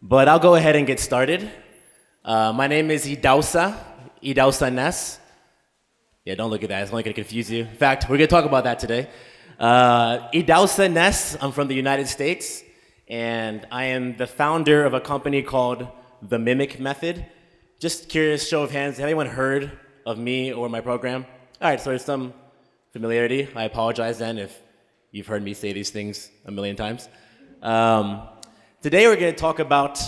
But I'll go ahead and get started. My name is Idahosa Ness. Yeah, don't look at that, it's only gonna confuse you. In fact, we're gonna talk about that today. Idahosa Ness, I'm from the United States, and I am the founder of a company called The Mimic Method. Just curious, show of hands, have anyone heard of me or my program? All right, so there's some familiarity. I apologize then if you've heard me say these things a million times. Today we're going to talk about,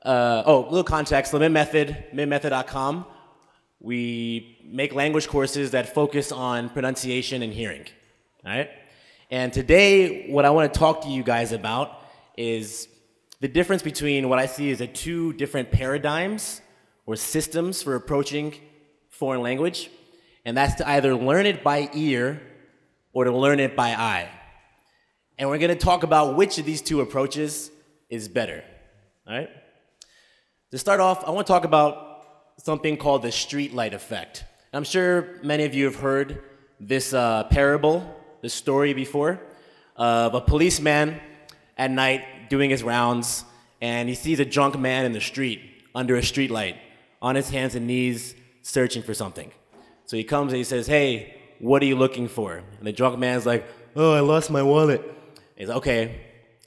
a little context, the mimic.com. We make language courses that focus on pronunciation and hearing, all right? And today what I want to talk to you guys about is the difference between what I see as two different paradigms or systems for approaching foreign language, and that's to either learn it by ear or to learn it by eye. And we're going to talk about which of these two approaches is better, all right? To start off, I want to talk about something called the streetlight effect. I'm sure many of you have heard this parable, this story before, of a policeman at night doing his rounds, and he sees a drunk man in the street under a streetlight, on his hands and knees, searching for something. So he comes and he says, "Hey, what are you looking for?" And the drunk man's like, "Oh, I lost my wallet." And he's like, "Okay,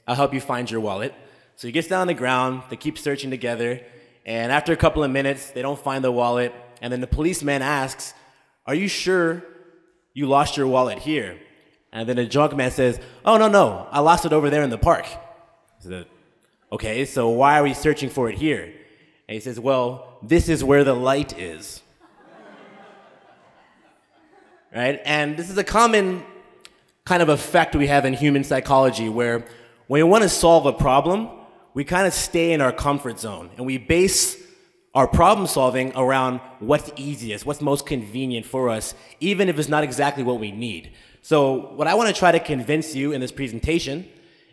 I'll help you find your wallet." So he gets down on the ground, they keep searching together, and after a couple of minutes, they don't find the wallet, and then the policeman asks, "Are you sure you lost your wallet here?" And then the drunk man says, "Oh, no, I lost it over there in the park." He said, "Okay, so why are we searching for it here?" And he says, "Well, this is where the light is." Right? And this is a common kind of effect we have in human psychology where when we want to solve a problem, we kind of stay in our comfort zone and we base our problem solving around what's easiest, what's most convenient for us, even if it's not exactly what we need. So what I want to try to convince you in this presentation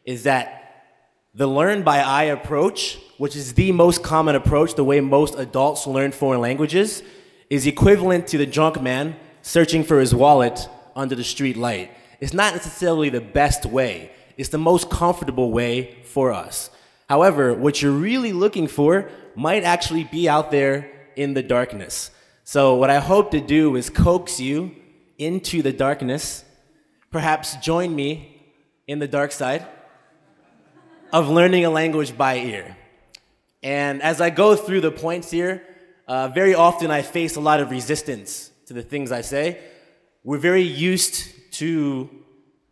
is that the learn by eye approach, which is the most common approach, the way most adults learn foreign languages, is equivalent to the drunk man searching for his wallet under the street light. It's not necessarily the best way. It's the most comfortable way for us. However, what you're really looking for might actually be out there in the darkness. So what I hope to do is coax you into the darkness, perhaps join me in the dark side of learning a language by ear. And as I go through the points here, very often I face a lot of resistance to the things I say. We're very used to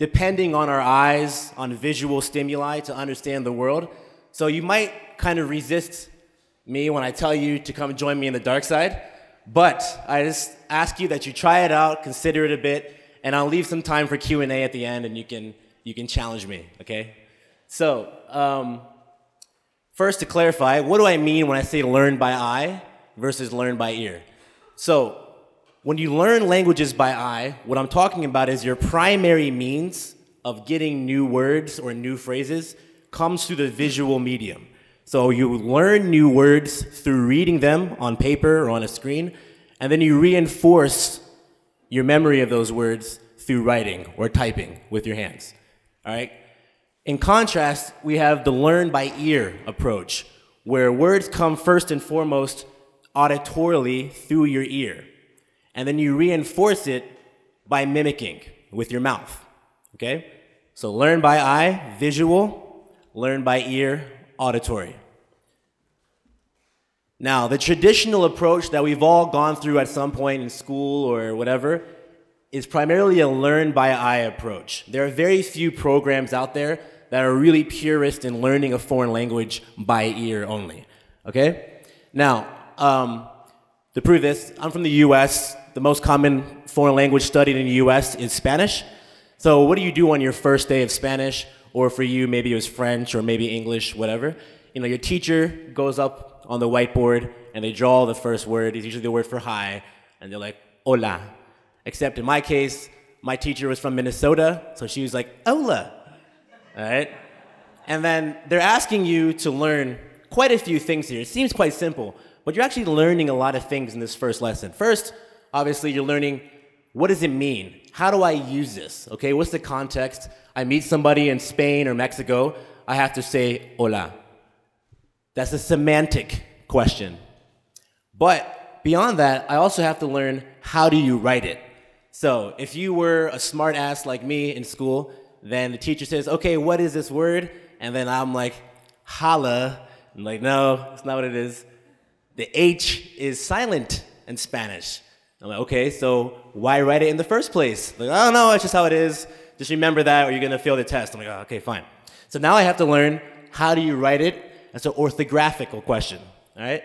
depending on our eyes, on visual stimuli to understand the world. So you might kind of resist me when I tell you to come join me in the dark side, but I just ask you that you try it out, consider it a bit, and I'll leave some time for Q&A at the end and you can challenge me, okay? So, first to clarify, what do I mean when I say learn by eye versus learn by ear? So, when you learn languages by eye, what I'm talking about is your primary means of getting new words or new phrases comes through the visual medium. So you learn new words through reading them on paper or on a screen, and then you reinforce your memory of those words through writing or typing with your hands, all right? In contrast, we have the learn by ear approach, where words come first and foremost auditorily through your ear. And then you reinforce it by mimicking with your mouth, okay? So learn by eye, visual, learn by ear, auditory. Now, the traditional approach that we've all gone through at some point in school or whatever is primarily a learn by eye approach. There are very few programs out there that are really purist in learning a foreign language by ear only, okay? Now, to prove this, I'm from the US. The most common foreign language studied in the US is Spanish. So what do you do on your first day of Spanish? Or for you, maybe it was French or maybe English, whatever. You know, your teacher goes up on the whiteboard and they draw the first word. It's usually the word for hi. And they're like, hola. Except in my case, my teacher was from Minnesota. So she was like, hola. All right? And then they're asking you to learn quite a few things here. It seems quite simple. But you're actually learning a lot of things in this first lesson. First, obviously, you're learning what does it mean? How do I use this? Okay, what's the context? I meet somebody in Spain or Mexico, I have to say hola. That's a semantic question. But beyond that, I also have to learn how do you write it. So if you were a smart ass like me in school, then the teacher says, okay, what is this word? And then I'm like, holla. I'm like, no, that's not what it is. The H is silent in Spanish. I'm like, okay, so why write it in the first place? Like, I don't know, it's just how it is. Just remember that or you're gonna fail the test. I'm like, oh, okay, fine. So now I have to learn how do you write it. That's an orthographical question, all right?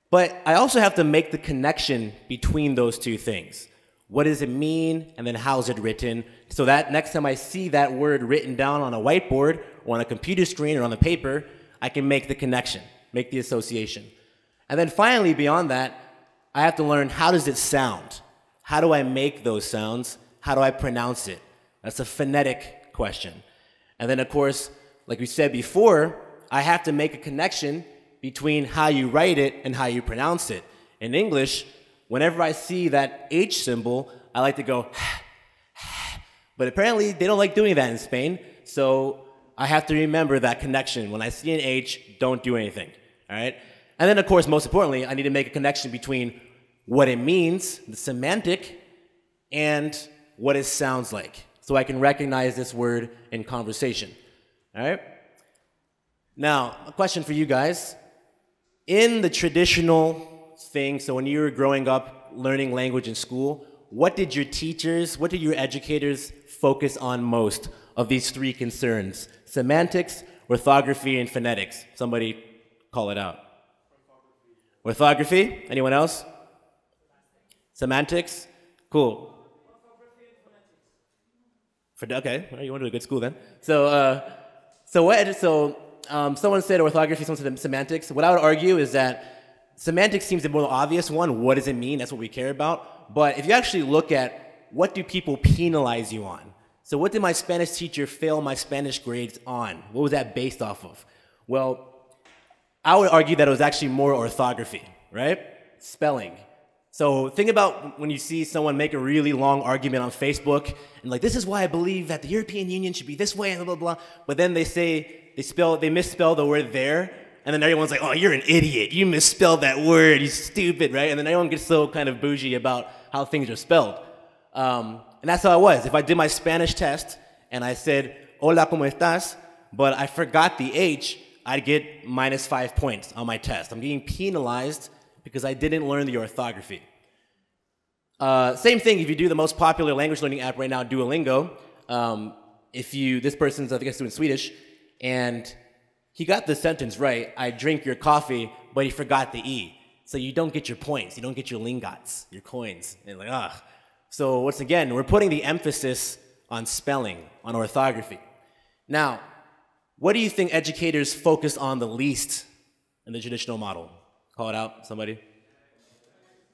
But I also have to make the connection between those two things. What does it mean, and then how's it written? So that next time I see that word written down on a whiteboard or on a computer screen or on the paper, I can make the connection, make the association. And then finally, beyond that, I have to learn how does it sound? How do I make those sounds? How do I pronounce it? That's a phonetic question. And then, of course, like we said before, I have to make a connection between how you write it and how you pronounce it. In English, whenever I see that H symbol, I like to go, but apparently they don't like doing that in Spain, so I have to remember that connection. When I see an H, don't do anything, all right? And then, of course, most importantly, I need to make a connection between what it means, the semantic, and what it sounds like, so I can recognize this word in conversation, all right? Now, a question for you guys. In the traditional thing, so when you were growing up learning language in school, what did your teachers, what did your educators focus on most of these three concerns? Semantics, orthography, and phonetics. Somebody call it out. Orthography? Anyone else? Semantics? Cool. Okay, well, you went to a good school then. Someone said orthography, someone said semantics. What I would argue is that semantics seems the more obvious one. What does it mean? That's what we care about. But if you actually look at what do people penalize you on? So what did my Spanish teacher fail my Spanish grades on? What was that based off of? Well, I would argue that it was actually more orthography, right? Spelling. So think about when you see someone make a really long argument on Facebook and like, this is why I believe that the European Union should be this way and blah, blah, blah. But then they say, they misspell the word there, and then everyone's like, oh, you're an idiot. You misspelled that word. You stupid, right? And then everyone gets so kind of bougie about how things are spelled. And that's how I was. If I did my Spanish test and I said, hola, ¿cómo estás? But I forgot the H, I'd get -5 points on my test. I'm getting penalized because I didn't learn the orthography. Same thing if you do the most popular language learning app right now, Duolingo. This person's, I think, doing Swedish, and he got the sentence right. I drink your coffee, but he forgot the E. So you don't get your points. You don't get your lingots, your coins. And like, ah. So once again, we're putting the emphasis on spelling, on orthography. Now, what do you think educators focus on the least in the traditional model? Call it out, somebody.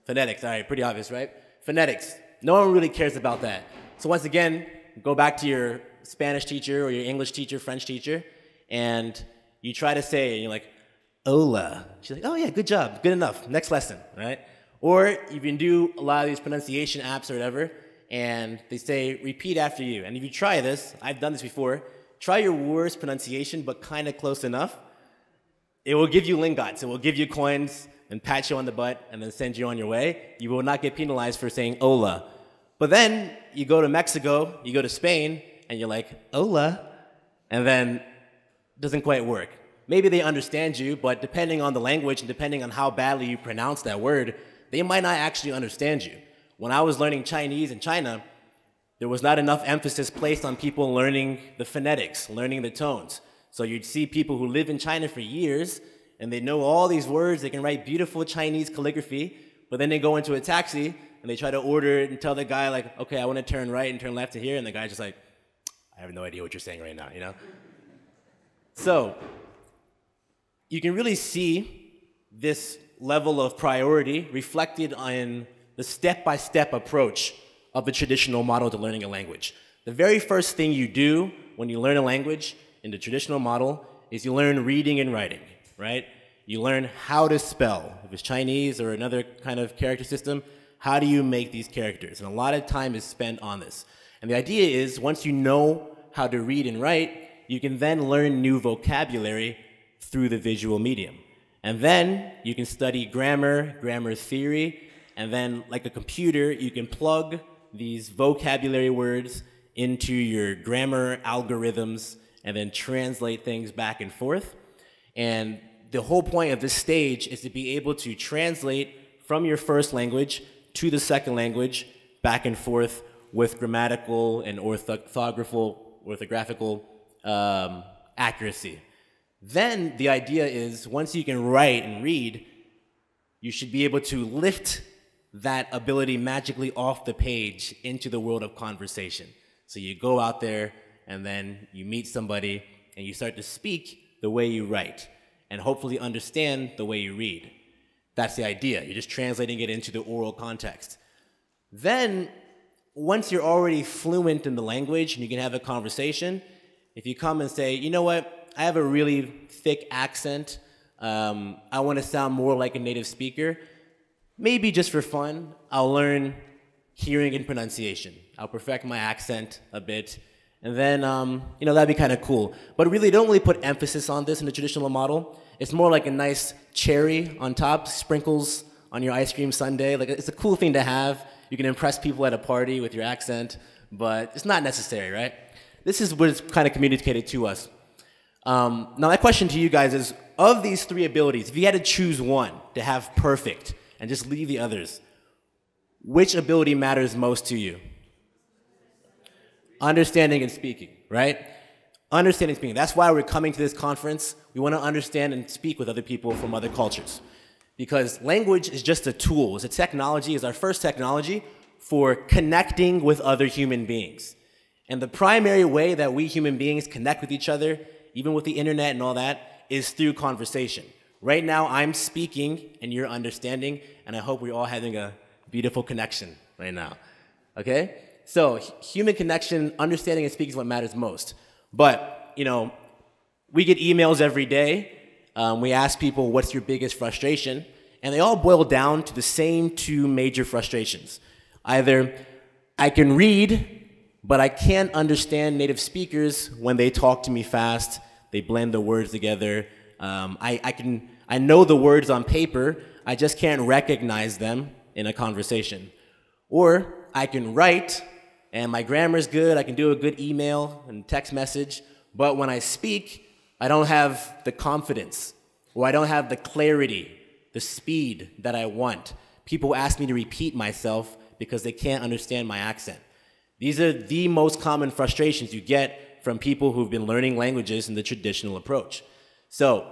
Phonetics, all right, pretty obvious, right? Phonetics, no one really cares about that. So once again, go back to your Spanish teacher or your English teacher, French teacher, and you try to say, and you're like, hola. She's like, oh yeah, good job, good enough, next lesson, right? Or you can do a lot of these pronunciation apps or whatever, and they say, repeat after you. And if you try this, I've done this before, try your worst pronunciation, but kind of close enough. It will give you lingots, it will give you coins, and pat you on the butt, and then send you on your way. You will not get penalized for saying hola. But then you go to Mexico, you go to Spain, and you're like, hola, and then it doesn't quite work. Maybe they understand you, but depending on the language and depending on how badly you pronounce that word, they might not actually understand you. When I was learning Chinese in China, there was not enough emphasis placed on people learning the phonetics, learning the tones. So you'd see people who live in China for years, and they know all these words, they can write beautiful Chinese calligraphy, but then they go into a taxi, and they try to order it and tell the guy, like, okay, I want to turn right and turn left to here, and the guy's just like, I have no idea what you're saying right now, you know? So, you can really see this level of priority reflected in the step-by-step approach of the traditional model to learning a language. The very first thing you do when you learn a language in the traditional model is you learn reading and writing, right? You learn how to spell. If it's Chinese or another kind of character system, how do you make these characters? And a lot of time is spent on this. And the idea is once you know how to read and write, you can then learn new vocabulary through the visual medium. And then you can study grammar, grammar theory, and then like a computer, you can plug these vocabulary words into your grammar algorithms and then translate things back and forth. And the whole point of this stage is to be able to translate from your first language to the second language back and forth with grammatical and orthographical accuracy. Then the idea is once you can write and read, you should be able to lift that ability magically off the page into the world of conversation. So you go out there and then you meet somebody and you start to speak the way you write and hopefully understand the way you read. That's the idea. You're just translating it into the oral context. Then, once you're already fluent in the language and you can have a conversation, if you come and say, you know what, I have a really thick accent, I want to sound more like a native speaker, maybe just for fun, I'll learn hearing and pronunciation. I'll perfect my accent a bit, and then, that'd be kind of cool. But really, don't really put emphasis on this in the traditional model. It's more like a nice cherry on top, sprinkles on your ice cream sundae. Like, it's a cool thing to have. You can impress people at a party with your accent, but it's not necessary, right? This is what is kind of communicated to us. Now, my question to you guys is, of these three abilities, if you had to choose one to have perfect and just leave the others, which ability matters most to you? Understanding and speaking, right? Understanding and speaking. That's why we're coming to this conference. We want to understand and speak with other people from other cultures. Because language is just a tool. It's a technology. It's our first technology for connecting with other human beings. And the primary way that we human beings connect with each other, even with the internet and all that, is through conversation. Right now, I'm speaking and you're understanding, and I hope we're all having a beautiful connection right now. Okay? So human connection, understanding and speaking is what matters most. But, we get emails every day. We ask people, what's your biggest frustration? And they all boil down to the same two major frustrations. Either I can read, but I can't understand native speakers when they talk to me fast. They blend the words together. I know the words on paper. I just can't recognize them in a conversation. Or I can write, and my grammar's good. I can do a good email and text message. But when I speak, I don't have the confidence, or I don't have the clarity, the speed that I want. People ask me to repeat myself because they can't understand my accent. These are the most common frustrations you get from people who've been learning languages in the traditional approach. So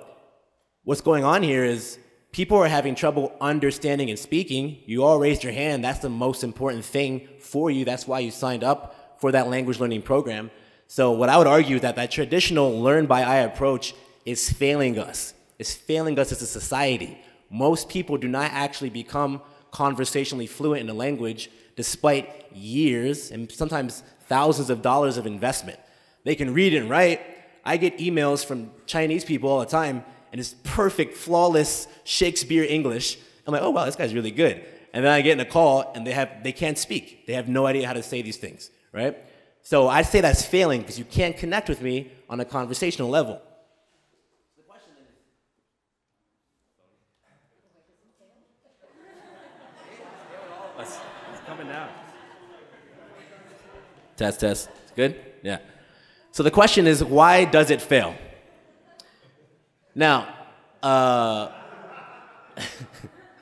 what's going on here is people are having trouble understanding and speaking. You all raised your hand. That's the most important thing for you. That's why you signed up for that language learning program. So what I would argue is that traditional learn by eye approach is failing us. It's failing us as a society. Most people do not actually become conversationally fluent in a language despite years and sometimes thousands of dollars of investment. They can read and write. I get emails from Chinese people all the time, and it's perfect, flawless Shakespeare English. I'm like, oh, wow, this guy's really good. And then I get in a call, and they can't speak. They have no idea how to say these things, right? So I'd say that's failing because you can't connect with me on a conversational level. The question is, it's coming now. Test. It's good? Yeah. So the question is, why does it fail? Now,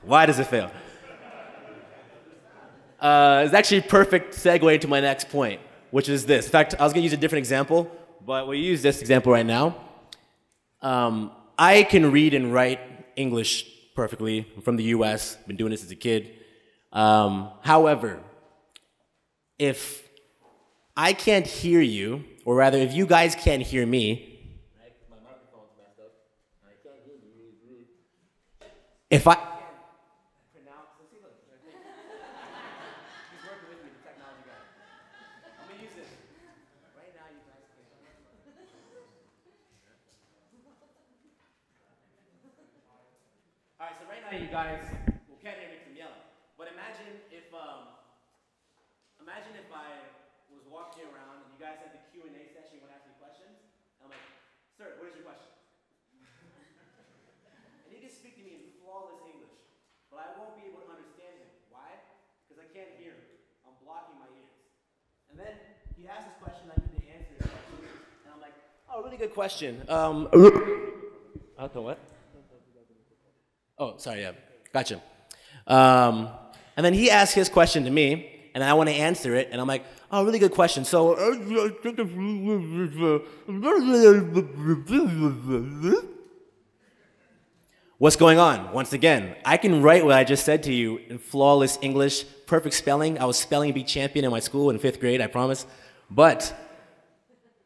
why does it fail? It's actually a perfect segue to my next point, which is this. In fact, I was going to use a different example, but we'll use this example right now. I can read and write English perfectly. I'm from the US, been doing this as a kid. However, if I can't hear you, or rather, if you guys can't hear me, my microphone's messed up, and I can't hear you, if I can't pronounce, let's see, look, he's working with me, the technology guy. I'm gonna use this. Right now, you guys can't. All right, so right now, you guys can't hear me from yelling. But imagine if I was walking around and you guys had the Q&A session, you would ask me questions. I'm like, sir, what is your question? he asked this question, I did the answer his question, and I'm like, oh, really good question. Okay, what? Oh, sorry, yeah, gotcha. And then he asked his question to me, and I want to answer it, and I'm like, oh, really good question. So, what's going on? Once again, I can write what I just said to you in flawless English, perfect spelling. I was spelling bee champion in my school in 5th grade, I promise. But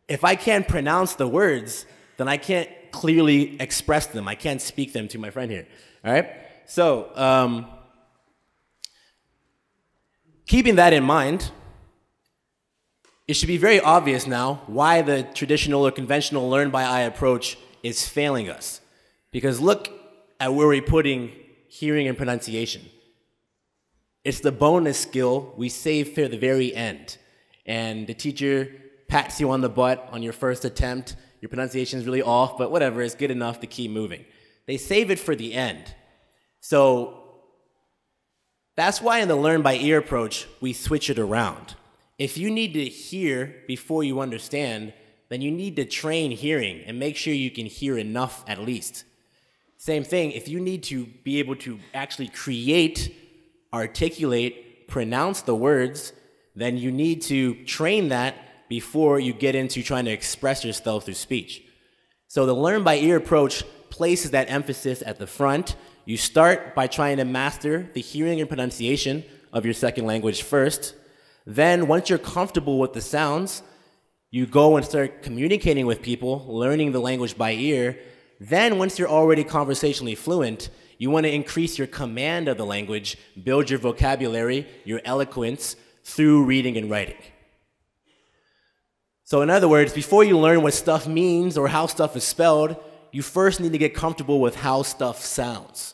if I can't pronounce the words, then I can't clearly express them. I can't speak them to my friend here. All right? So, keeping that in mind, it should be very obvious now why the traditional or conventional learn by eye approach is failing us. Because look at where we're putting hearing and pronunciation. It's the bonus skill we save for the very end. And the teacher pats you on the butt on your first attempt. Your pronunciation is really off, but whatever, it's good enough to keep moving. They save it for the end. So that's why in the learn by ear approach, we switch it around. If you need to hear before you understand, then you need to train hearing and make sure you can hear enough at least. Same thing, if you need to be able to actually create, articulate, pronounce the words, then you need to train that before you get into trying to express yourself through speech. So the learn by ear approach places that emphasis at the front. You start by trying to master the hearing and pronunciation of your second language first. Then, once you're comfortable with the sounds, you go and start communicating with people, learning the language by ear. Then, once you're already conversationally fluent, you want to increase your command of the language, build your vocabulary, your eloquence, through reading and writing. So in other words, before you learn what stuff means or how stuff is spelled, you first need to get comfortable with how stuff sounds.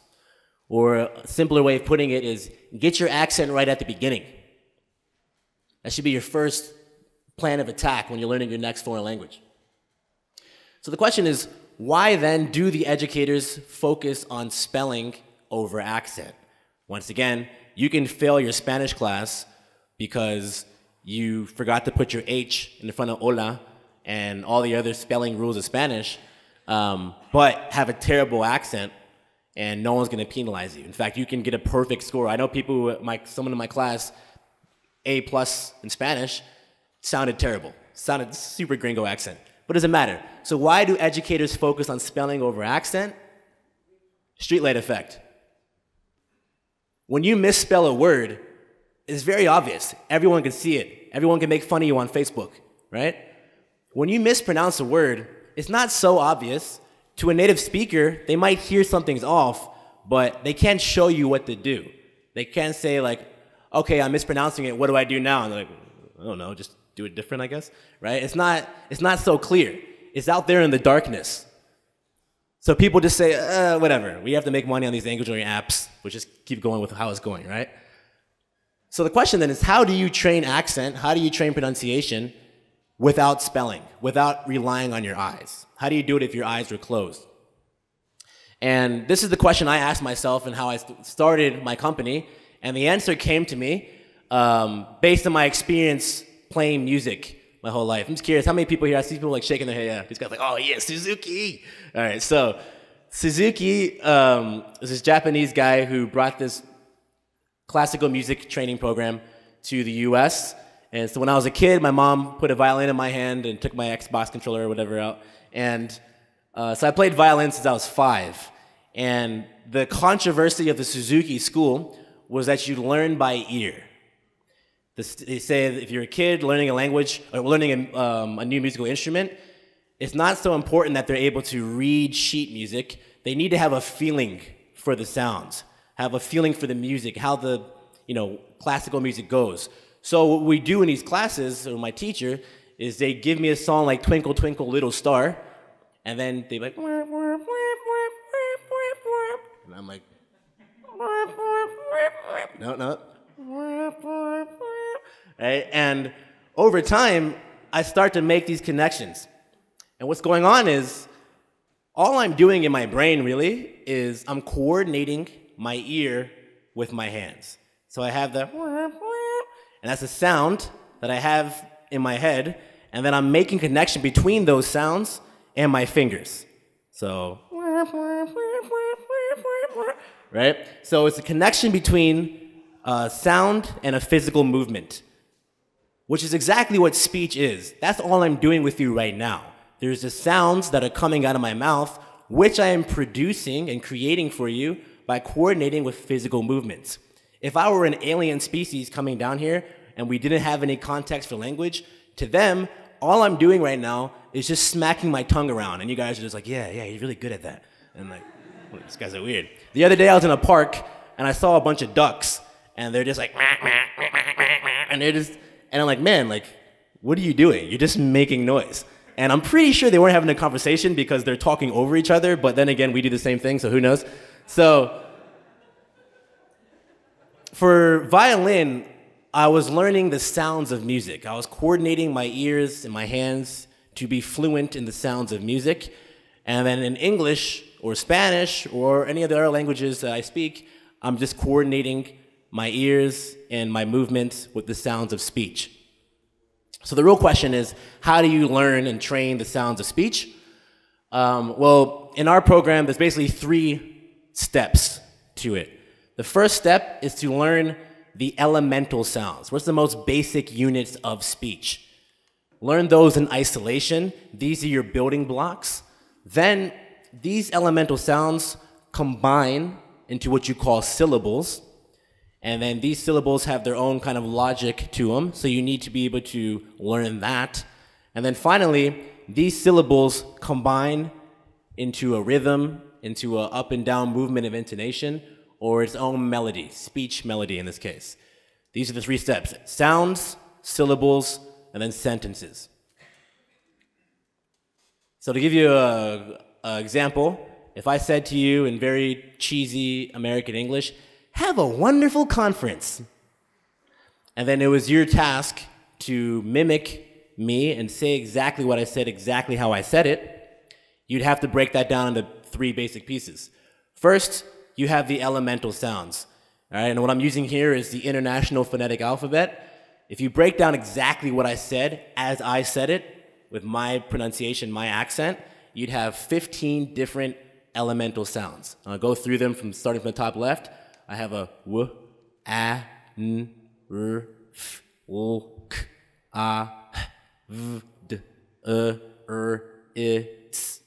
Or a simpler way of putting it is, get your accent right at the beginning. That should be your first plan of attack when you're learning your next foreign language. So the question is, why then do the educators focus on spelling over accent? Once again, you can fail your Spanish class because you forgot to put your H in the front of hola and all the other spelling rules of Spanish, but have a terrible accent and no one's going to penalize you. In fact, you can get a perfect score. I know people, someone in my class, A+ in Spanish, sounded terrible. Sounded super gringo accent. But it doesn't matter. So why do educators focus on spelling over accent? Streetlight effect. When you misspell a word, it's very obvious. Everyone can see it. Everyone can make fun of you on Facebook, right? When you mispronounce a word, it's not so obvious. To a native speaker, they might hear something's off, but they can't show you what to do. They can't say like, okay, I'm mispronouncing it, what do I do now? And they're like, I don't know, just do it different, I guess, right? It's not so clear. It's out there in the darkness. So people just say, whatever, we have to make money on these language learning apps. We'll just keep going with how it's going, right? So the question then is, how do you train accent? How do you train pronunciation without spelling, without relying on your eyes? How do you do it if your eyes are closed? And this is the question I asked myself and how I started my company. And the answer came to me based on my experience playing music my whole life. I'm just curious, how many people here, I see people like shaking their head, yeah. These guys like, oh yeah, Suzuki. All right, so Suzuki is this Japanese guy who brought this classical music training program to the US. And so when I was a kid, my mom put a violin in my hand and took my Xbox controller or whatever out. And so I played violin since I was 5. And the controversy of the Suzuki school was that you learn by ear. They say that if you're a kid learning a language or learning a new musical instrument, it's not so important that they're able to read sheet music. They need to have a feeling for the sounds, have a feeling for the music, how the classical music goes. So what we do in these classes, or my teacher, is they give me a song like Twinkle, Twinkle, Little Star, and then they like, and I'm like, no. Right? And over time, I start to make these connections. And what's going on is, all I'm doing in my brain really is I'm coordinating my ear with my hands. So I have the, and that's a sound that I have in my head, and then I'm making connection between those sounds and my fingers. So, right? So it's a connection between sound and a physical movement, which is exactly what speech is. That's all I'm doing with you right now. There's the sounds that are coming out of my mouth, which I am producing and creating for you by coordinating with physical movements. If I were an alien species coming down here and we didn't have any context for language, to them, all I'm doing right now is just smacking my tongue around, and you guys are just like, yeah, you're really good at that. And like, well, these guys are weird. The other day I was in a park and I saw a bunch of ducks, and they're just like, and I'm like, man, like, what are you doing? You're just making noise. And I'm pretty sure they weren't having a conversation because they're talking over each other, but then again, we do the same thing, so who knows? So, for violin, I was learning the sounds of music. I was coordinating my ears and my hands to be fluent in the sounds of music. And then in English or Spanish or any of the other languages that I speak, I'm just coordinating my ears and my movements with the sounds of speech. So the real question is, how do you learn and train the sounds of speech? Well, in our program, there's basically 3 steps to it. The first step is to learn the elemental sounds. What's the most basic units of speech? Learn those in isolation. These are your building blocks. Then these elemental sounds combine into what you call syllables. And then these syllables have their own kind of logic to them, so you need to be able to learn that. And then finally, these syllables combine into a rhythm, into an up and down movement of intonation, or its own melody, speech melody in this case. These are the 3 steps: sounds, syllables, and then sentences. So to give you an example, if I said to you in very cheesy American English, "Have a wonderful conference," and then it was your task to mimic me and say exactly what I said, exactly how I said it, you'd have to break that down into 3 basic pieces. First, you have the elemental sounds. All right, and what I'm using here is the International Phonetic Alphabet. If you break down exactly what I said as I said it, with my pronunciation, my accent, you'd have 15 different elemental sounds. I'll go through them starting from the top left. I have a w, a, n, r, f, o, k, a, v, d, r, I, ts.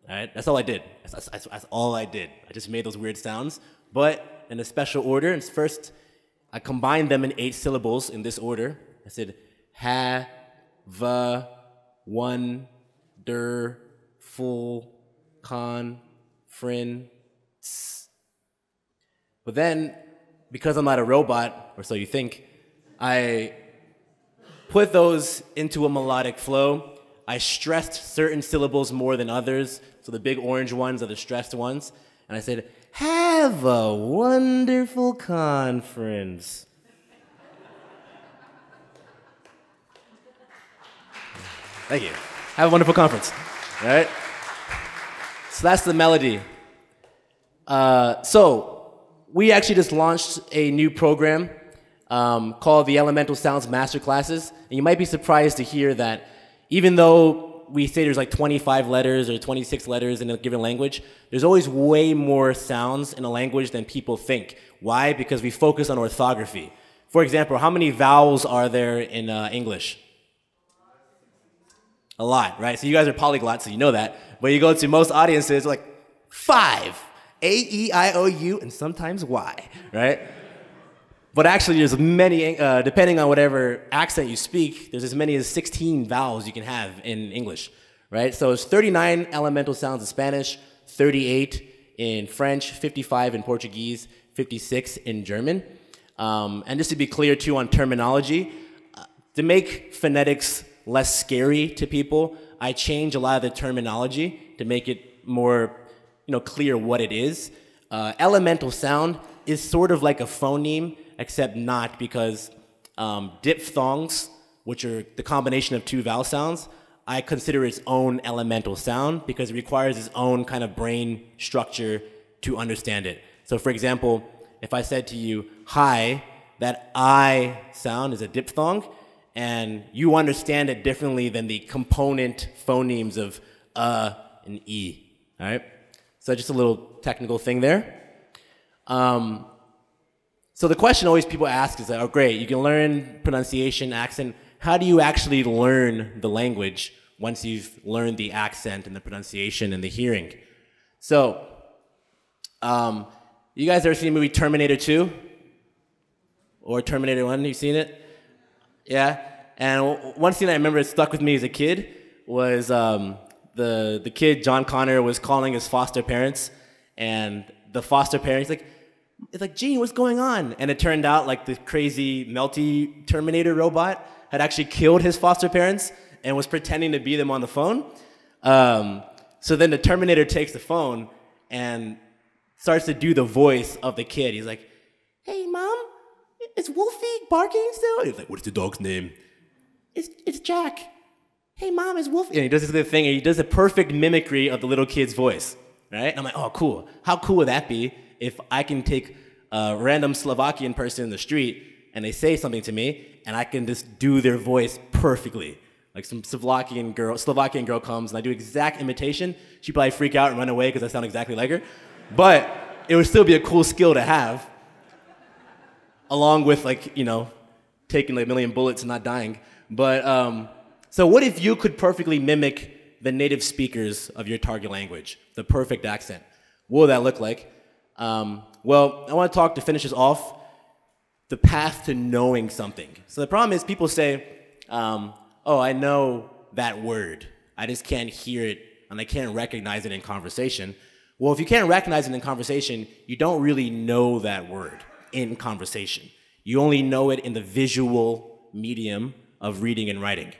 All right, that's all I did. That's all I did. I just made those weird sounds, but in a special order. And first, I combined them in 8 syllables in this order. I said ha, va, one, der, full, con, frin, ts. But then, because I'm not a robot, or so you think, I put those into a melodic flow. I stressed certain syllables more than others, so the big orange ones are the stressed ones. And I said, have a wonderful conference. Thank you. Have a wonderful conference. All right? So that's the melody. So we actually just launched a new program called the Elemental Sounds Masterclasses. And you might be surprised to hear that even though we say there's like 25 letters or 26 letters in a given language, there's always way more sounds in a language than people think. Why? Because we focus on orthography. For example, how many vowels are there in English? A lot, right? So you guys are polyglots, so you know that. But you go to most audiences, like 5. A, E, I, O, U, and sometimes Y, right? But actually, there's many, depending on whatever accent you speak, there's as many as 16 vowels you can have in English, right? So it's 39 elemental sounds in Spanish, 38 in French, 55 in Portuguese, 56 in German. And just to be clear, too, on terminology, to make phonetics less scary to people, I change a lot of the terminology to make it more, clear what it is. Elemental sound is sort of like a phoneme, except not, because diphthongs, which are the combination of 2 vowel sounds, I consider its own elemental sound because it requires its own kind of brain structure to understand it. So for example, if I said to you, hi, that I sound is a diphthong, and you understand it differently than the component phonemes of and E, all right? So just a little technical thing there. So the question always people ask is, oh, great, you can learn pronunciation, accent. How do you actually learn the language once you've learned the accent and the pronunciation and the hearing? So, you guys ever seen the movie Terminator 2? Or Terminator 1, you seen it? Yeah? And one scene I remember that stuck with me as a kid was the kid, John Connor, was calling his foster parents, and the foster parents, it's like, Gene, what's going on? And it turned out like the crazy melty Terminator robot had actually killed his foster parents and was pretending to be them on the phone. So then the Terminator takes the phone and starts to do the voice of the kid. He's like, hey, Mom, is Wolfie barking still? He's like, what's the dog's name? It's Jack. Hey, Mom, is Wolfie? And he does this little thing, and he does a perfect mimicry of the little kid's voice, right? And I'm like, oh, cool. How cool would that be if I can take a random Slovakian person in the street and they say something to me, and I can just do their voice perfectly? Like some Slovakian girl comes, and I do exact imitation. She'd probably freak out and run away because I sound exactly like her. But it would still be a cool skill to have, along with taking like a million bullets and not dying. But so what if you could perfectly mimic the native speakers of your target language, the perfect accent? What would that look like? Well, I want to talk, to finish this off, the path to knowing something. So the problem is people say, oh, I know that word. I just can't hear it, and I can't recognize it in conversation. Well, if you can't recognize it in conversation, you don't really know that word in conversation. You only know it in the visual medium of reading and writing.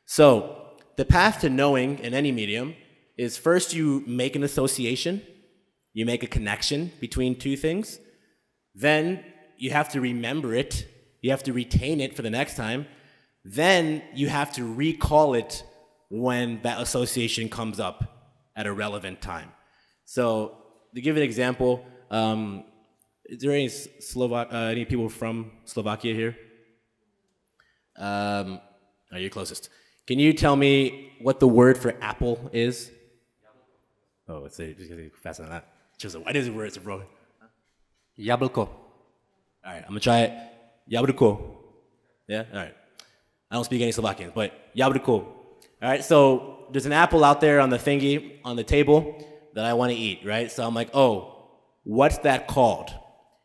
So the path to knowing in any medium is first you make an association, you make a connection between two things, then you have to remember it, you have to retain it for the next time, then you have to recall it when that association comes up at a relevant time. So to give an example, is there any people from Slovakia here? Oh, you're closest. Can you tell me what the word for apple is? Oh, let's say just faster than that. Just what is the word, bro? Jablko. All right, I'm gonna try it. Jablko. Yeah. All right. I don't speak any Slovakian, but jablko. All right. So there's an apple out there on the thingy on the table that I want to eat, right? So I'm like, oh, what's that called?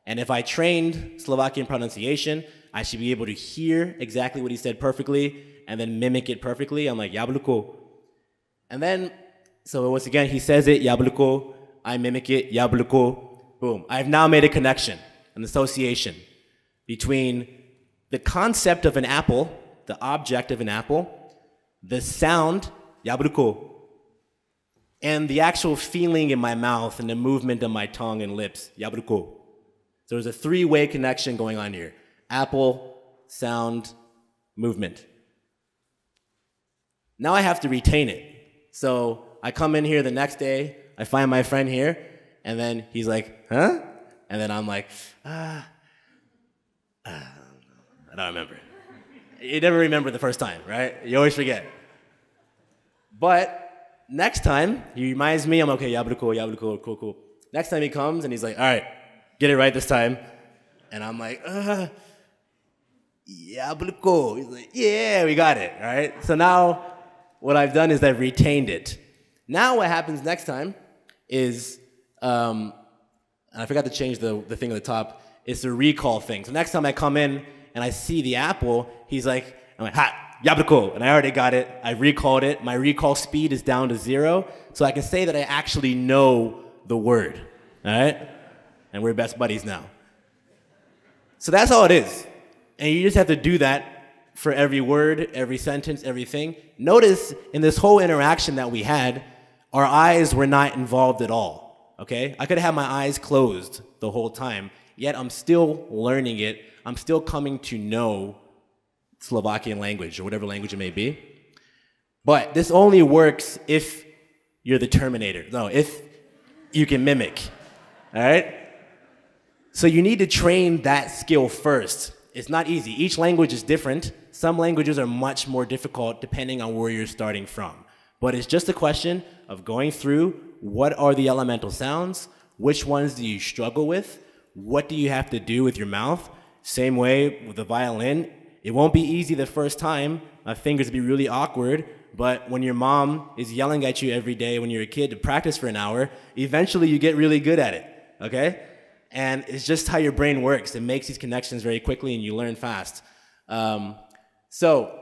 And if I trained Slovakian pronunciation, I should be able to hear exactly what he said perfectly and then mimic it perfectly. I'm like, jablko. And then, so once again, he says it, jablko. I mimic it, jablko. Boom. I've now made a connection, an association between the concept of an apple, the object of an apple, the sound, jablko, and the actual feeling in my mouth and the movement of my tongue and lips, jablko. So there's a three-way connection going on here. Apple, sound, movement. Now I have to retain it. So I come in here the next day, I find my friend here, and then he's like, huh? And then I'm like, I don't remember. You never remember the first time, right? You always forget. But next time, he reminds me, I'm okay, jablko, cool. Next time he comes and he's like, all right, get it right this time. And I'm like, jablko. He's like, yeah, we got it, all right? So now what I've done is I've retained it. Now what happens next time is, and I forgot to change the thing at the top, is the recall thing. So next time I come in and I see the apple, I'm like, ha, jablko, and I already got it. I recalled it. My recall speed is down to 0, so I can say that I actually know the word, all right? And we're best buddies now. So that's all it is. And you just have to do that for every word, every sentence, everything. Notice in this whole interaction that we had, our eyes were not involved at all, okay? I could have had my eyes closed the whole time, yet I'm still learning it. I'm still coming to know Slovakian language or whatever language it may be. But this only works if you're the Terminator. No, if you can mimic, all right? So you need to train that skill first. it's not easy. Each language is different. Some languages are much more difficult depending on where you're starting from. But it's just a question of going through what are the elemental sounds, which ones do you struggle with, what do you have to do with your mouth. Same way with the violin. It won't be easy the first time. My fingers will be really awkward. But when your mom is yelling at you every day when you're a kid to practice for an hour, eventually you get really good at it, okay? And it's just how your brain works. It makes these connections very quickly and you learn fast. So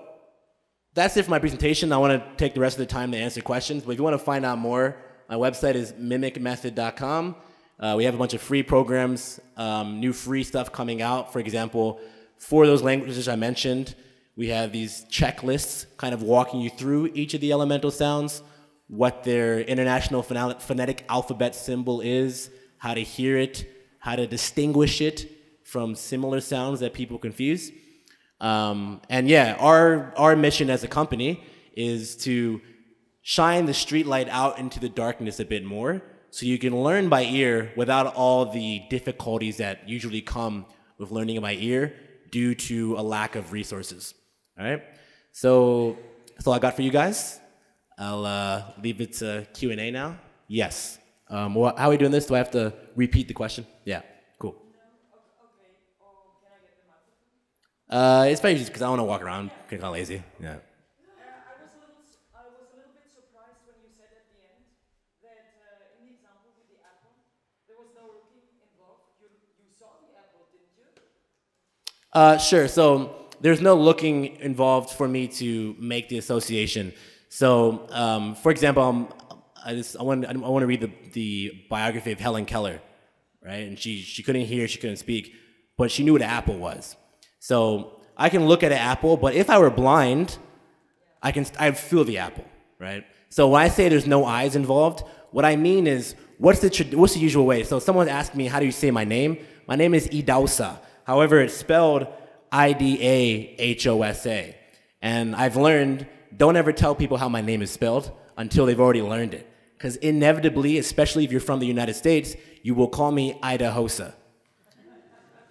that's it for my presentation. I want to take the rest of the time to answer questions. But if you want to find out more, my website is mimicmethod.com. We have a bunch of free programs, new free stuff coming out. For example, for those languages I mentioned, we have these checklists kind of walking you through each of the elemental sounds, what their international phonetic alphabet symbol is, how to hear it, how to distinguish it from similar sounds that people confuse. And yeah, our mission as a company is to shine the street light out into the darkness a bit more so you can learn by ear without all the difficulties that usually come with learning by ear due to a lack of resources. All right? So that's all I got for you guys. I'll leave it to Q&A now. Yes. How are we doing this? Do I have to repeat the question? Yeah, cool. Okay, or can I get the microphone? It's very easy because I don't want to walk around. I'm kind of lazy. Yeah. I was a little bit surprised when you said at the end that in the example with the apple, there was no looking involved. You saw the apple, didn't you? Sure. So there's no looking involved for me to make the association. So, for example, I want to read the biography of Helen Keller, right? And she couldn't hear, she couldn't speak, but she knew what an apple was. So I can look at an apple, but if I were blind, I'd feel the apple, right? So when I say there's no eyes involved, what I mean is what's the usual way? So someone asked me, how do you say my name? My name is Idahosa. However, it's spelled Idahosa. And I've learned, don't ever tell people how my name is spelled until they've already learned it. Because inevitably, especially if you're from the United States, you will call me Idahosa.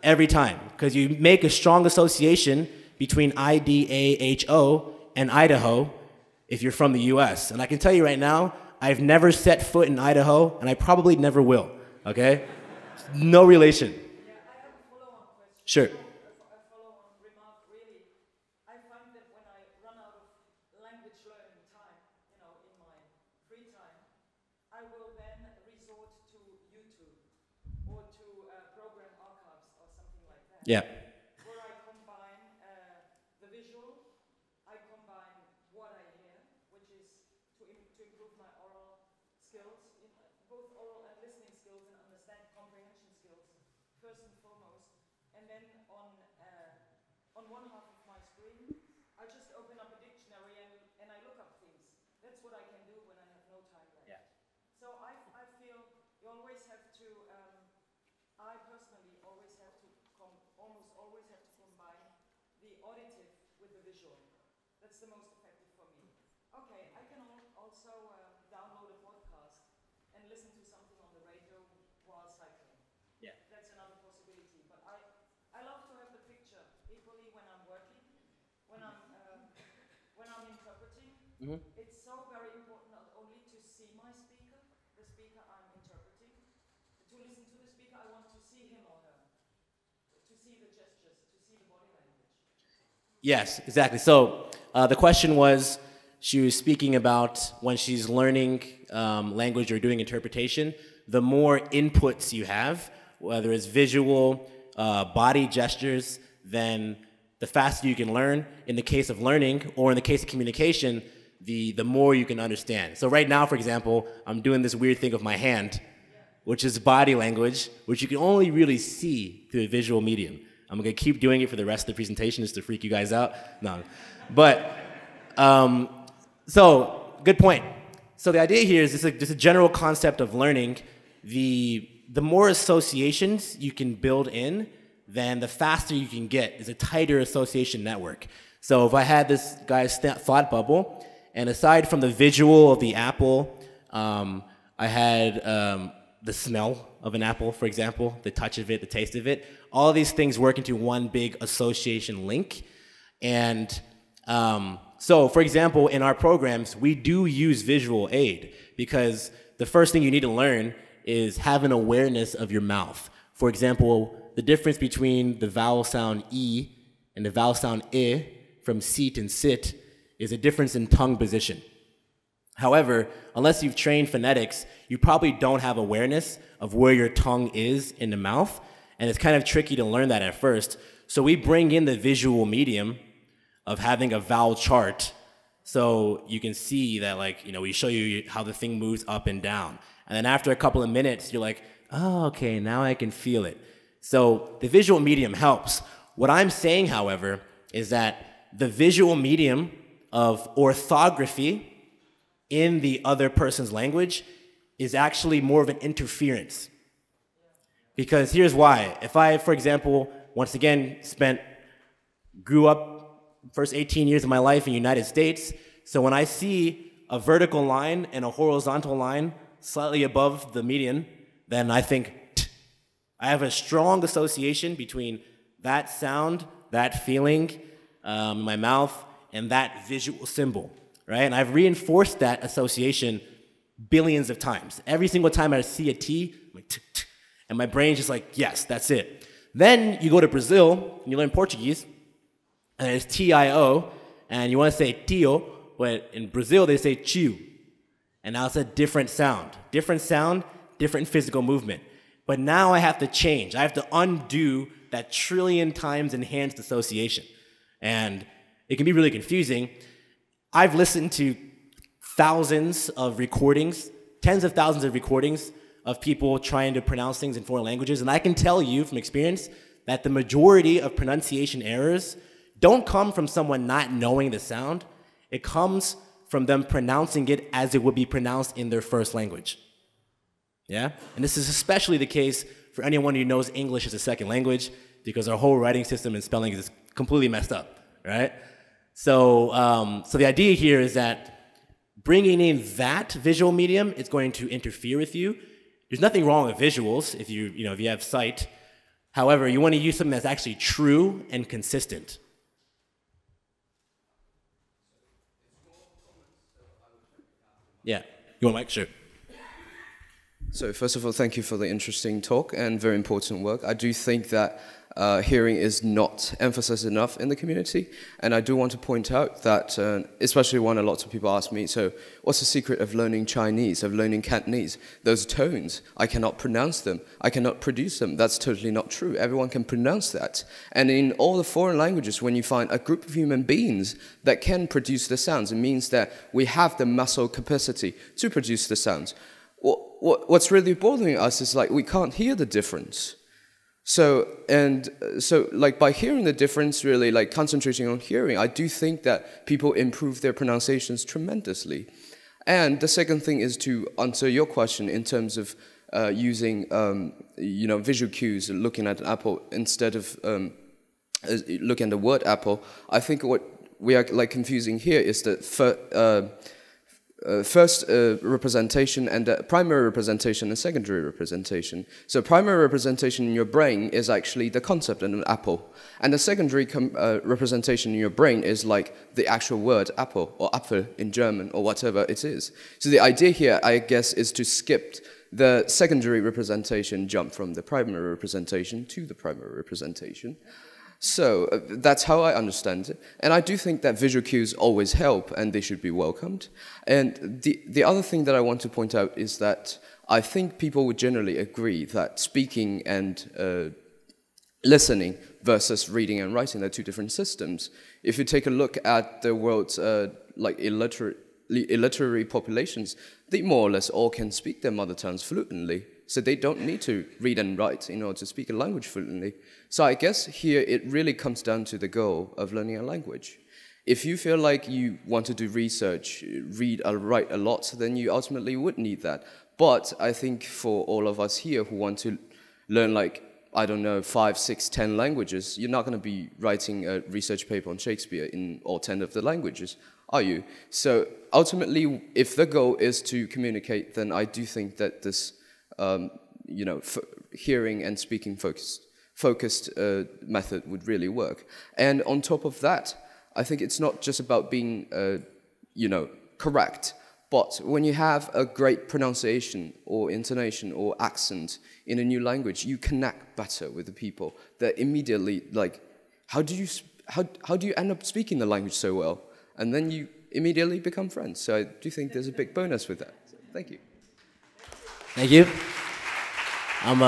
Every time. Because you make a strong association between Idaho and Idaho if you're from the US. And I can tell you right now, I've never set foot in Idaho, and I probably never will, okay? No relation. Yeah, I have a follow-on question. Sure. A follow-on remark, really. I find that when I run out of language learning time, in my free time, I will then resort to YouTube or to program archives or something like that. Yeah. Where I combine the visual, I combine what I hear, which is to improve my oral skills, both oral and listening skills and comprehension skills, first and foremost. And then on one half of my screen, I just open up a dictionary and I look up things. That's what I can do when I have no time left. Yeah. So I feel you always have to, I personally always have to, almost always have to combine the auditive with the visual. That's the most effective for me. Okay, I can also download a podcast and listen to something on the radio while cycling. Yeah. That's another possibility. But I love to have the picture equally when I'm working, when I'm interpreting. Mm-hmm. It's so very important not only to see my speaker, the speaker I'm interpreting, to listen to the speaker. I want to see him or her, to see the gestures, to see the body language. Yes, exactly. So the question was, she was speaking about when she's learning language or doing interpretation, the more inputs you have, whether it's visual, body gestures, then the faster you can learn. In the case of learning, or in the case of communication, the more you can understand. So right now, for example, I'm doing this weird thing with my hand, which is body language, which you can only really see through a visual medium. I'm gonna keep doing it for the rest of the presentation just to freak you guys out. No, but so good point. So the idea here is just a general concept of learning. The more associations you can build in, then the faster you can get. Is a tighter association network. So if I had this guy's thought bubble, and aside from the visual of the apple, I had the smell of an apple, for example, the touch of it, the taste of it. All of these things work into one big association link. And so, for example, in our programs, we do use visual aid because the first thing you need to learn is have an awareness of your mouth. For example, the difference between the vowel sound E and the vowel sound I from seat and sit is a difference in tongue position. However, unless you've trained phonetics, you probably don't have awareness of where your tongue is in the mouth, and it's kind of tricky to learn that at first. So we bring in the visual medium of having a vowel chart so you can see that, like, you know, we show you how the thing moves up and down. And then after a couple of minutes, you're like, oh, okay, now I can feel it. So the visual medium helps. What I'm saying, however, is that the visual medium of orthography in the other person's language is actually more of an interference. Because here's why. If I, for example, once again, grew up first 18 years of my life in the United States, so when I see a vertical line and a horizontal line slightly above the median, then I think, I have a strong association between that sound, that feeling in my mouth, and that visual symbol, right? And I've reinforced that association billions of times. Every single time I see a T, I'm like, t, t, and my brain's just like, yes, that's it. Then you go to Brazil, and you learn Portuguese, and it's T-I-O, and you want to say tio, but in Brazil they say tio. And now it's a different sound, different physical movement. But now I have to change. I have to undo that trillion times enhanced association. And it can be really confusing. I've listened to thousands of recordings, tens of thousands of recordings of people trying to pronounce things in foreign languages, and I can tell you from experience that the majority of pronunciation errors don't come from someone not knowing the sound. It comes from them pronouncing it as it would be pronounced in their first language. Yeah? And this is especially the case for anyone who knows English as a second language, because our whole writing system and spelling is completely messed up, right? So, so the idea here is that bringing in that visual medium is going to interfere with you. There's nothing wrong with visuals if if you have sight. However, you want to use something that's actually true and consistent. Yeah, you want a mic? Sure. So first of all, thank you for the interesting talk and very important work. I do think that hearing is not emphasized enough in the community, and I do want to point out that, especially when a lot of people ask me, so what's the secret of learning Chinese, of learning Cantonese? Those tones, I cannot pronounce them, I cannot produce them. That's totally not true. Everyone can pronounce that. And in all the foreign languages, when you find a group of human beings that can produce the sounds, it means that we have the muscle capacity to produce the sounds. What's really bothering us is, like, we can't hear the difference. So like, by hearing the difference, really, like, concentrating on hearing, I do think that people improve their pronunciations tremendously. And the second thing is to answer your question in terms of using, visual cues, looking at an apple instead of looking at the word apple. I think what we are, like, confusing here is that first representation and primary representation and secondary representation. So primary representation in your brain is actually the concept of an apple. And the secondary representation in your brain is like the actual word apple or Apfel in German or whatever it is. So the idea here, I guess, is to skip the secondary representation, jump from the primary representation to the primary representation. So that's how I understand it. And I do think that visual cues always help and they should be welcomed. And the other thing that I want to point out is that I think people would generally agree that speaking and listening versus reading and writing are two different systems. If you take a look at the world's illiterate populations, they more or less all can speak their mother tongues fluently. So they don't need to read and write in order to speak a language fluently. So I guess here it really comes down to the goal of learning a language. If you feel like you want to do research, read or write a lot, then you ultimately would need that. But I think for all of us here who want to learn, like, I don't know, 5, 6, 10 languages, you're not going to be writing a research paper on Shakespeare in all 10 of the languages, are you? So ultimately, if the goal is to communicate, then I do think that this hearing and speaking focused method would really work. And on top of that, I think it's not just about being, correct, but when you have a great pronunciation or intonation or accent in a new language, you connect better with the people. That immediately, like, how do you end up speaking the language so well? And then you immediately become friends. So I do think there's a big bonus with that. So, thank you. Thank you. I'm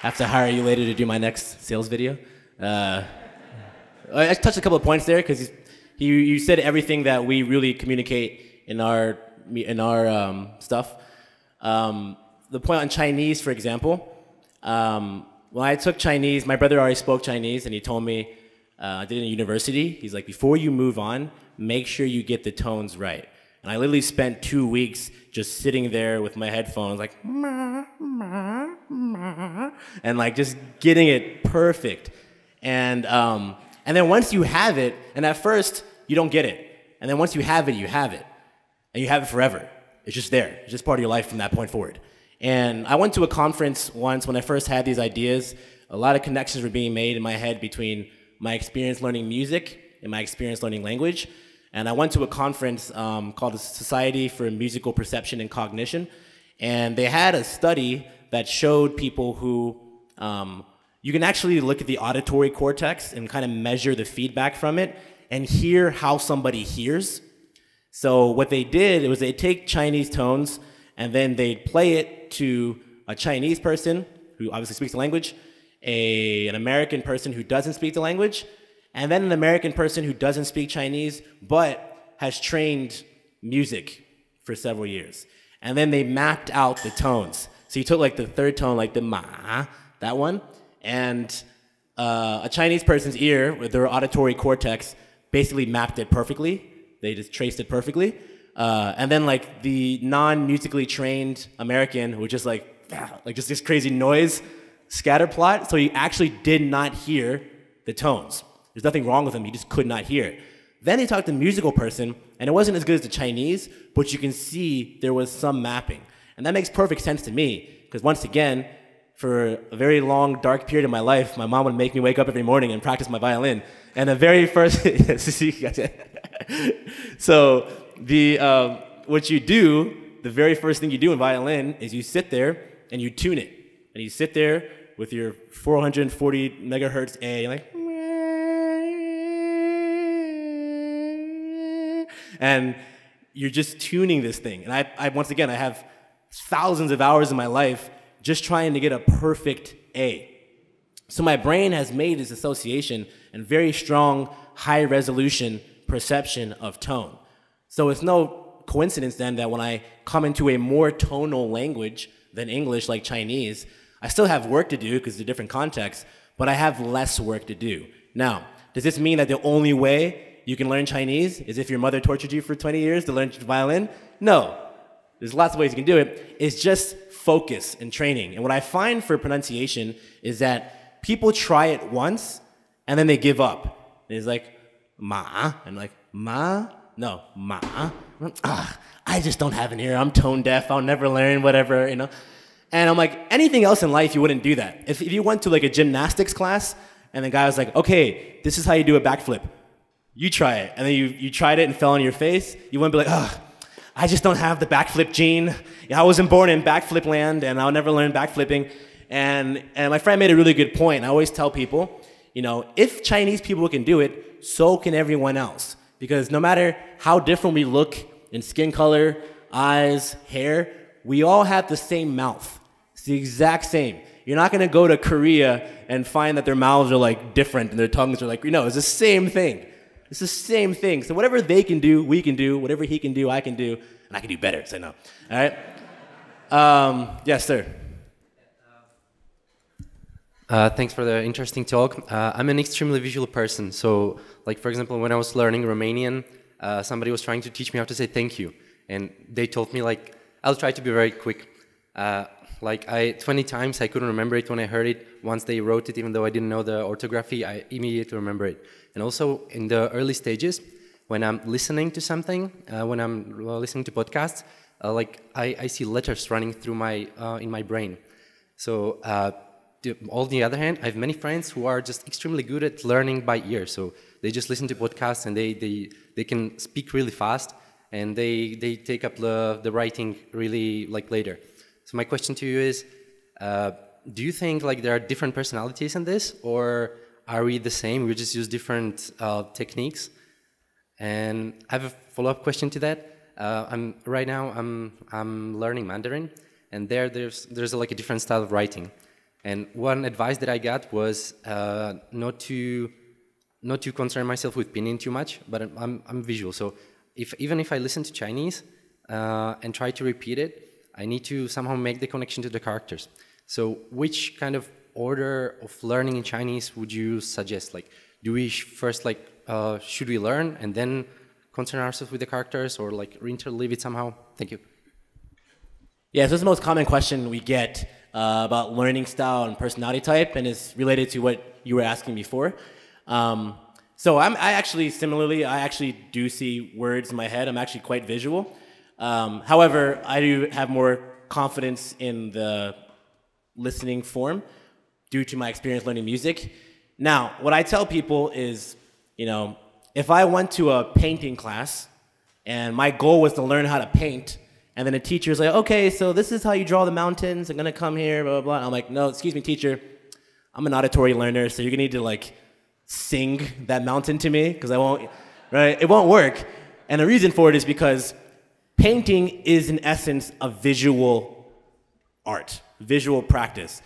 have to hire you later to do my next sales video. I touched a couple of points there because you said everything that we really communicate in our stuff. The point on Chinese, for example, when I took Chinese, my brother already spoke Chinese, and he told me, I did it in university, he's like, before you move on, make sure you get the tones right. And I literally spent 2 weeks just sitting there with my headphones, like, ma, ma, ma, and like just getting it perfect. And then once you have it, and at first you don't get it, and then once you have it, you have it, and you have it forever. It's just there. It's just part of your life from that point forward. And I went to a conference once when I first had these ideas. A lot of connections were being made in my head between my experience learning music and my experience learning language. And I went to a conference called the Society for Musical Perception and Cognition. And they had a study that showed people who, you can actually look at the auditory cortex and kind of measure the feedback from it and hear how somebody hears. So what they did was they'd take Chinese tones and then they'd play it to a Chinese person who obviously speaks the language, an American person who doesn't speak the language, and then an American person who doesn't speak Chinese but has trained music for several years. And then they mapped out the tones. So you took like the third tone, like the ma, that one, and a Chinese person's ear with their auditory cortex basically mapped it perfectly. They just traced it perfectly. And then like the non-musically trained American who just like just this crazy noise scatter plot. So he actually did not hear the tones. There's nothing wrong with him, he just could not hear it. Then he talked to the musical person, and it wasn't as good as the Chinese, but you can see there was some mapping. And that makes perfect sense to me, because once again, for a very long, dark period of my life, my mom would make me wake up every morning and practice my violin. And the very first, so what you do, the very first thing you do in violin is you sit there and you tune it. And you sit there with your 440 megahertz A, you're like, and you're just tuning this thing. And I once again, I have thousands of hours in my life just trying to get a perfect A. So my brain has made this association and very strong, high-resolution perception of tone. So it's no coincidence then that when I come into a more tonal language than English, like Chinese, I still have work to do because it's a different context, but I have less work to do. Now, does this mean that the only way you can learn Chinese is if your mother tortured you for 20 years to learn violin? No. There's lots of ways you can do it. It's just focus and training. And what I find for pronunciation is that people try it once and then they give up. It's like, ma, and like, ma? No, ma. I just don't have an ear. I'm tone deaf. I'll never learn, whatever, you know? And I'm like, anything else in life, you wouldn't do that. If you went to like a gymnastics class and the guy was like, okay, this is how you do a backflip. You try it. And then you tried it and fell on your face. You wouldn't be like, oh, I just don't have the backflip gene. I wasn't born in backflip land and I'll never learn backflipping. And my friend made a really good point. I always tell people, you know, if Chinese people can do it, so can everyone else. Because no matter how different we look in skin color, eyes, hair, we all have the same mouth. It's the exact same. You're not gonna go to Korea and find that their mouths are like different and their tongues are like, no, it's the same thing. It's the same thing. So whatever they can do, we can do. Whatever he can do, I can do. And I can do better, so no. All right? Yes, sir. Thanks for the interesting talk. I'm an extremely visual person. So, like, for example, when I was learning Romanian, somebody was trying to teach me how to say thank you. And they told me, like, I'll try to be very quick. 20 times I couldn't remember it when I heard it. Once they wrote it, even though I didn't know the orthography, I immediately remember it. And also in the early stages, when I'm listening to something, when I'm listening to podcasts, I see letters running through my in my brain. So on the other hand, I have many friends who are just extremely good at learning by ear. So they just listen to podcasts and they can speak really fast, and they take up the writing really like later. So my question to you is, do you think like there are different personalities in this, or are we the same? We just use different techniques? And I have a follow-up question to that. Right now I'm learning Mandarin, and there's like a different style of writing. And one advice that I got was not to concern myself with pinyin too much, but I'm visual. So even if I listen to Chinese and try to repeat it, I need to somehow make the connection to the characters. So which kind of order of learning in Chinese would you suggest? Like, do we first like should we learn and then concern ourselves with the characters, or like interleave it somehow? Thank you. Yeah, so this is the most common question we get about learning style and personality type, and it's related to what you were asking before. So I actually do see words in my head. I'm actually quite visual. However, I do have more confidence in the listening form due to my experience learning music. Now, what I tell people is, you know, if I went to a painting class and my goal was to learn how to paint, and then a teacher's like, okay, so this is how you draw the mountains, I'm gonna come here, blah, blah, blah. I'm like, no, excuse me, teacher, I'm an auditory learner, so you're gonna need to like sing that mountain to me, because I won't, right? It won't work. And the reason for it is because painting is in essence a visual art, visual practice.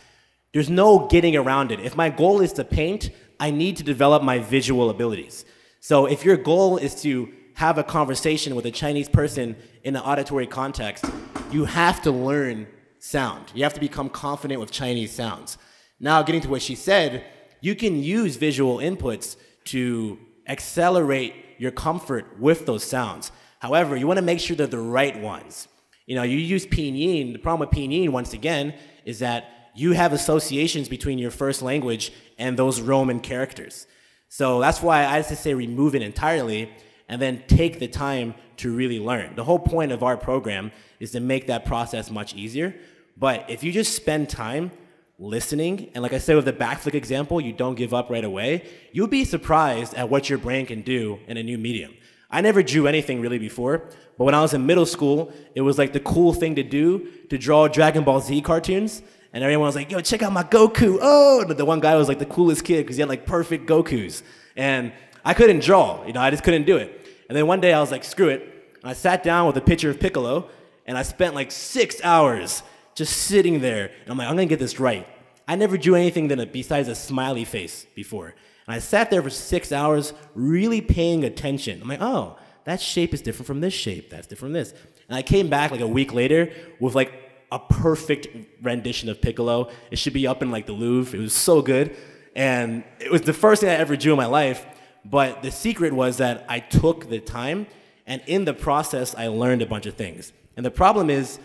There's no getting around it. If my goal is to paint, I need to develop my visual abilities. So if your goal is to have a conversation with a Chinese person in an auditory context, you have to learn sound. You have to become confident with Chinese sounds. Now, getting to what she said, you can use visual inputs to accelerate your comfort with those sounds. However, you want to make sure they're the right ones. You know, you use pinyin. The problem with pinyin, once again, is that you have associations between your first language and those Roman characters. So that's why I used to say remove it entirely and then take the time to really learn. The whole point of our program is to make that process much easier. But if you just spend time listening, and like I said with the backflip example, you don't give up right away, you'll be surprised at what your brain can do in a new medium. I never drew anything really before, but when I was in middle school, it was like the cool thing to do to draw Dragon Ball Z cartoons. And everyone was like, yo, check out my Goku. Oh, the one guy was like the coolest kid because he had like perfect Gokus. And I couldn't draw, you know, I just couldn't do it. And then one day I was like, screw it. And I sat down with a picture of Piccolo, and I spent like 6 hours just sitting there. And I'm like, I'm gonna get this right. I never drew anything besides a smiley face before. And I sat there for 6 hours really paying attention. I'm like, oh, that shape is different from this shape. That's different from this. And I came back like a week later with like a perfect rendition of Piccolo. It should be up in like the Louvre. It was so good. And it was the first thing I ever drew in my life. But the secret was that I took the time, and in the process, I learned a bunch of things. And the problem is,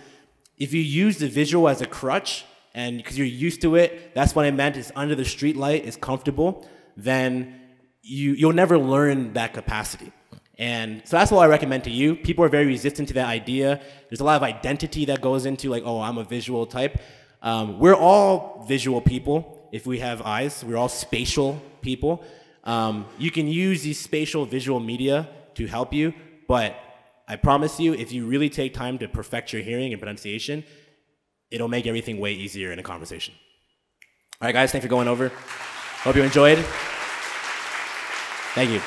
if you use the visual as a crutch, and because you're used to it, that's what I meant, it's under the street light, it's comfortable, then you'll never learn that capacity. And so that's what I recommend to you. People are very resistant to that idea. There's a lot of identity that goes into like, oh, I'm a visual type. We're all visual people if we have eyes. We're all spatial people. You can use these spatial visual media to help you, but I promise you, if you really take time to perfect your hearing and pronunciation, it'll make everything way easier in a conversation. All right, guys, thanks for going over. Hope you enjoyed. Thank you.